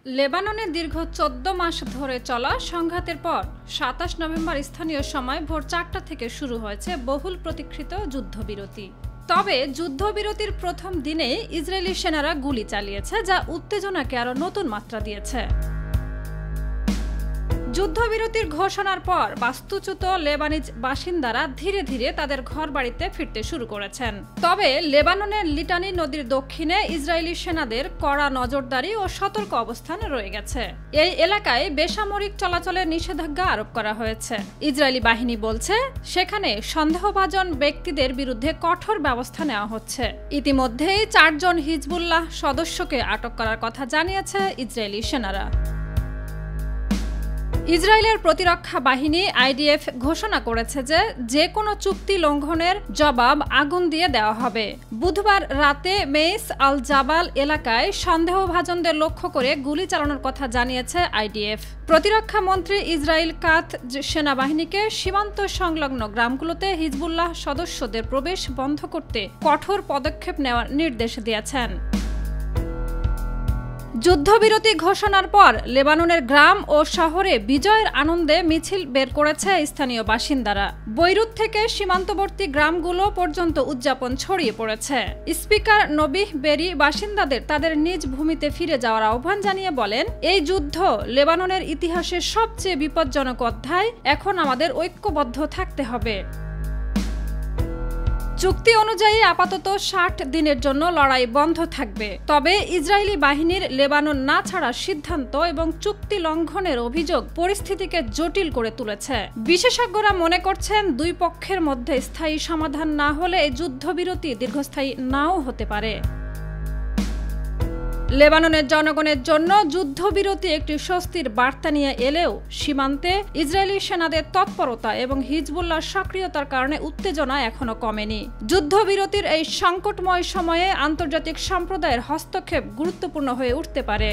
লেবাননে দীর্ঘ ১৪ মাস ধরে চলা সংঘাতের পর ২৭ নভেম্বর স্থানীয় সময় ভোর ৪টা থেকে শুরু হয়েছে বহুল প্রতীক্ষিত যুদ্ধবিরতি। তবে যুদ্ধবিরতির প্রথম দিনে ইসরায়েলি সেনারা গুলি চালিয়েছে, যা উত্তেজনাকে আরও নতুন মাত্রা দিয়েছে। যুদ্ধবিরতির ঘোষণার পর বাস্তুচ্যুত লেবানিজ বাসিন্দারা ধীরে ধীরে তাদের ঘরবাড়িতে ফিরতে শুরু করেছেন। তবে লেবাননের লিটানি নদীর দক্ষিণে ইসরায়েলি সেনাদের কড়া নজরদারি ও সতর্ক অবস্থান রয়ে গেছে। এই এলাকায় বেসামরিক চলাচলের নিষেধাজ্ঞা আরোপ করা হয়েছে। ইসরায়েলি বাহিনী বলছে সেখানে সন্দেহভাজন ব্যক্তিদের বিরুদ্ধে কঠোর ব্যবস্থা নেওয়া হচ্ছে। ইতিমধ্যেই ৪ জন হিজবুল্লাহ সদস্যকে আটক করার কথা জানিয়েছে ইসরায়েলি সেনারা। ইসরায়েলের প্রতিরক্ষা বাহিনী আইডিএফ ঘোষণা করেছে যে কোনো চুক্তি লঙ্ঘনের জবাব আগুন দিয়ে দেওয়া হবে। বুধবার রাতে মেইস আল জাবাল এলাকায় সন্দেহভাজনদের লক্ষ্য করে গুলি চালানোর কথা জানিয়েছে আইডিএফ। প্রতিরক্ষা মন্ত্রী ইসরায়েল কাত সেনাবাহিনীকে সীমান্ত সংলগ্ন গ্রামগুলোতে হিজবুল্লাহ সদস্যদের প্রবেশ বন্ধ করতে কঠোর পদক্ষেপ নেওয়ার নির্দেশ দিয়েছেন। যুদ্ধবিরতি ঘোষণার পর লেবাননের গ্রাম ও শহরে বিজয়ের আনন্দে মিছিল বের করেছে স্থানীয় বাসিন্দারা। বৈরুত থেকে সীমান্তবর্তী গ্রামগুলো পর্যন্ত উদযাপন ছড়িয়ে পড়েছে। স্পিকার নবিহ বেরি বাসিন্দাদের তাদের নিজ ভূমিতে ফিরে যাওয়ার আহ্বান জানিয়ে বলেন, এই যুদ্ধ লেবাননের ইতিহাসের সবচেয়ে বিপজ্জনক অধ্যায়। এখন আমাদের ঐক্যবদ্ধ থাকতে হবে। চুক্তি অনুযায়ী আপাতত ৬০ দিনের জন্য লড়াই বন্ধ থাকবে। তবে ইসরায়েলি বাহিনীর লেবানন না ছাড়ার সিদ্ধান্ত এবং চুক্তি লঙ্ঘনের অভিযোগ পরিস্থিতিকে জটিল করে তুলেছে। বিশেষজ্ঞরা মনে করছেন, দুই পক্ষের মধ্যে স্থায়ী সমাধান না হলে এই যুদ্ধবিরতি দীর্ঘস্থায়ী নাও হতে পারে। লেবাননের জনগণের জন্য যুদ্ধবিরতি একটি স্বস্তির বার্তা নিয়ে এলেও সীমান্তে ইসরায়েলি সেনাদের তৎপরতা এবং হিজবুল্লাহর সক্রিয়তার কারণে উত্তেজনা এখনো কমেনি। যুদ্ধবিরতির এই সংকটময় সময়ে আন্তর্জাতিক সম্প্রদায়ের হস্তক্ষেপ গুরুত্বপূর্ণ হয়ে উঠতে পারে।